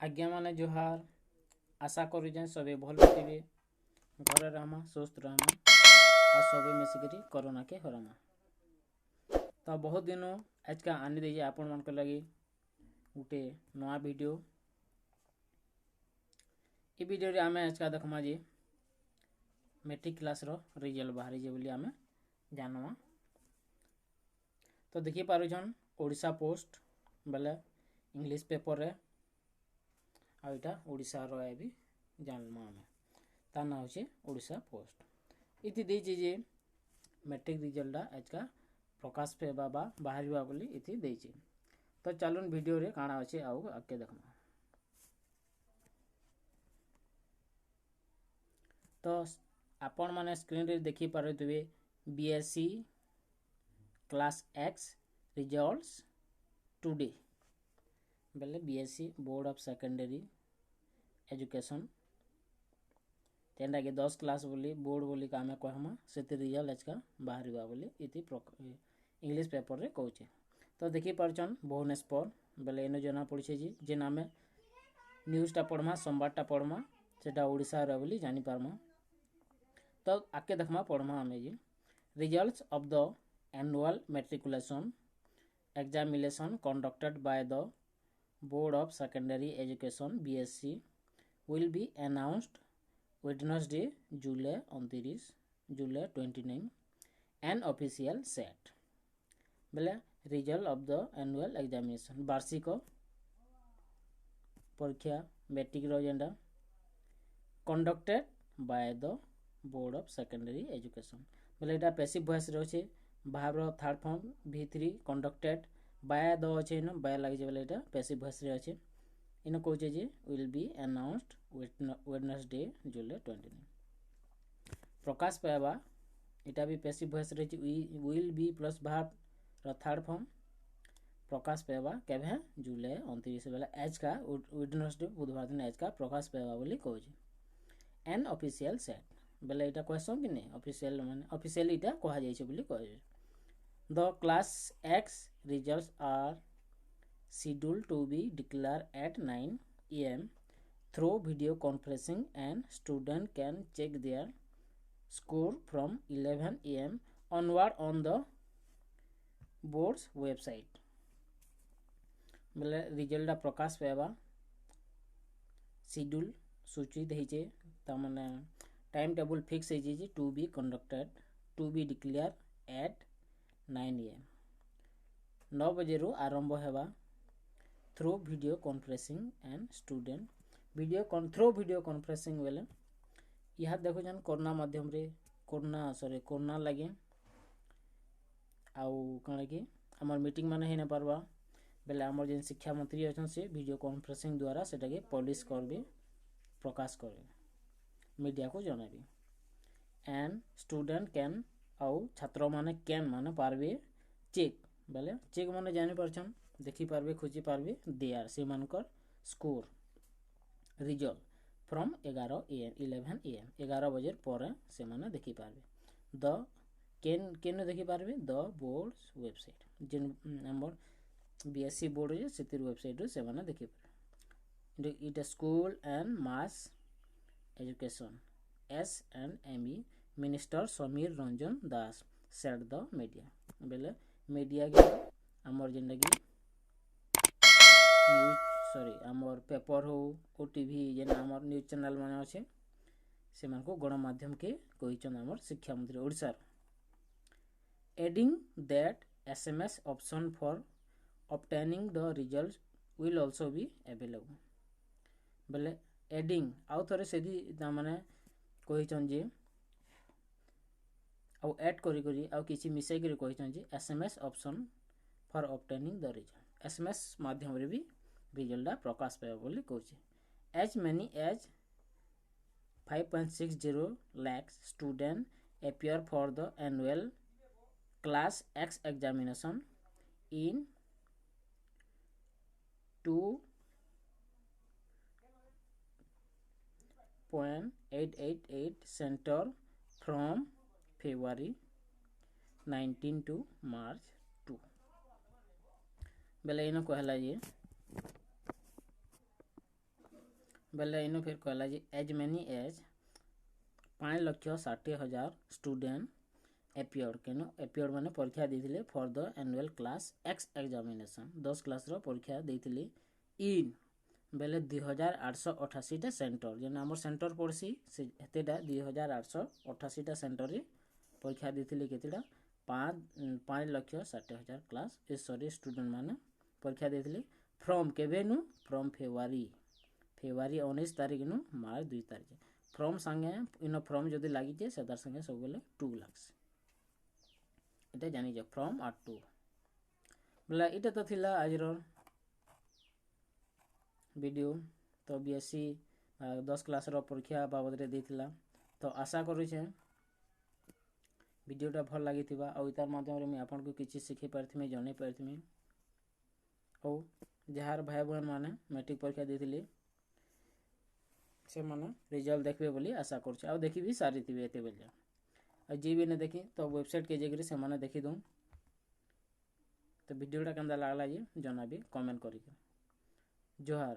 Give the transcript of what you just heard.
आज्ञा माने जोहार। आशा करुचे सबे भल थे घर रहमा सुस्थ रहमा और सबे मिसिक कोरोना के हरामा। तो बहुत दिन आज का आनी दे आपण मान लगे गोटे नया वीडियो। ये वीडियो रे आमे आज का देखमा जे मैट्रिक क्लास रो रिजल्ट बाहरी जे बोली आमे जानवा। तो देखि पारुछन ओडिशा पोस्ट बेले इंग्लिश पेपर रे आइटा ओडिशा रो भी जानमा आमे ता ना होचे ओडिशा पोस्ट। इति देछि जे मैट्रिक रिजल्ट आज का प्रकाश पे बाबा बाहरिबा बोली इति देछि। तो चलुन वीडियो रे काना अछि आउ आके देखमा। तो आपण माने स्क्रीन रे देखि पारुथिबे BSC class X results today बेले BSC board of secondary education तेंडा के 10 क्लास बोली बोर्ड बोली का हमें कहमा से रिजल्ट आज का बाहरिबा बोली इति इंग्लिश पेपर रे कहूचे। तो देखि पारछन भुवनेश्वर बेले एनो जना पड़छे जी जे नामे न्यूज़टा पढ़मा संवादटा पढ़मा सेटा ओडिशा रे बोली जानि पारमा। तो आके देखमा पढ़मा हमें जी results of the annual matriculation examination conducted by the Board of Secondary Education BSc will be announced Wednesday July 29 an official set बेले result of the annual examination वार्षिक परीक्षा मैट्रिक रो जेंडा conducted by the Board of Secondary Education बेले एटा passive voice रहछे भाव रो third form v3 conducted by the अछि न बाय लागि जे बेले एटा पैसिव वॉइस रे अछि इन कहूचे जे विल बी अनाउंस्ड वेडनेसडे जुलाई 29 प्रकाश पाएबा एटा भी पैसिव वॉइस रे विल बी प्लस भाव रो थर्ड फॉर्म प्रकाश पाएबा केबे जुलाई 29 बेले आज का वेडनेसडे बुधवार दिन आज का प्रकाश पाएबा बोली कहूचे। एन ऑफिशियल सेट बेले एटा क्वेश्चन कि नै ऑफिशियल माने ऑफिशियली एटा कहा जाय छै बोली कहै। The class X results are scheduled to be declared at 9 am through video conferencing and students can check their score from 11 am onward on the board's website बेले रिजल्ट प्रकाश पाएबा शेड्यूल सूचित होइछे त माने टाइम टेबल फिक्स होइछे to be conducted to be declare at 9 am 9 बजे रो आरंभ हेबा through video conferencing and student through video conferencing बेले यह देखो जन कोरोना माध्यम रे कोरोना लगे आउ कण कि हमर मीटिंग माने हे न परबा बेले हमर जेन शिक्षा मंत्री अछन से वीडियो कॉन्फ्रेंसिंग द्वारा सेटा के पब्लिश करबे प्रकाश करबे मीडिया को जणाबे एंड स्टूडेंट कैन आउ छात्र माने कैन माने पारबे चेक बेले चेक माने जानि परछन देखि पारबे खोजी पारबे देयर से मानकर स्कोर रिजल्ट फ्रॉम 11 am 11 बजे पर से माने देखि पारबे द केन देखि पारबे द बोर्ड्स वेबसाइट जेन हमर बीएससी बोर्ड जे सेतिर वेबसाइट रे से माने देखि पारबे it school and mass education SNME minister Samir Ranjan Das said the media बेले मीडिया के हमर जिंदगी न्यूज हमर पेपर हो ओटीवी जेन हमर न्यूज चैनल माने अछि से मन को गणमाध्यम के कहिचन हमर शिक्षा मंत्री Odisha adding that SMS option for obtaining the results will also be available बेले एडिंग आउ थरे सेदी माने कहिचन जे आउ ऐड करी आउ किछि मिसै करी कहिचन जे SMS option for obtaining the result SMS माध्यम रे भी रिजल्ट प्रकाश पाए बोली कहूचे। As many as 5.60 lakh student appear for the annual class X examination in 2.888 center from February 19 to March 2 बेले इन कहला ये बेले इनु फिर कहला जे as many as 5,60,000 student appeared केनो एपियर्ड माने परीक्षा देथिले for the annual class X examination 10 class रो परीक्षा देथिले इन बेले 2,888 सेंटर जेना हमर सेंटर पड़सी से हेतेटा 2,888 सेंटर रे परीक्षा देथिले केतेटा 5,60,000 क्लास सॉरी स्टूडेंट माने परीक्षा देथिले फ्रॉम केबेनु फ्रॉम फेब्रुआरी 19 तारिख नु मार्च 2 तारिख फ्रॉम संगे इन फ्रॉम जदि लागि जे सेदार संगे सब बेले 2 लाख एटा जानि जे फ्रॉम आर टू बोला एटा तो थिला आजर वीडियो तो बीएससी 10 क्लास रो परीक्षा बाबद रे देथिला तो आशा करू छे वीडियोटा भल लगी और इतार माध्यम रे मैं आपन को किछि सिखै पारथिमे जनै पारथिमे ओ जहार भाई बहन माने मैट्रिक परीक्षा देथिले से माने रिजल्ट देखबे बोली आशा करछ आ देखि भी सारी थिबे एते बेले आ जे भी ने देखि तो वेबसाइट के जेकरी से माने देखि दो तो वीडियोटा केंदा लागला जे जनाबी कमेंट करिके जोहार।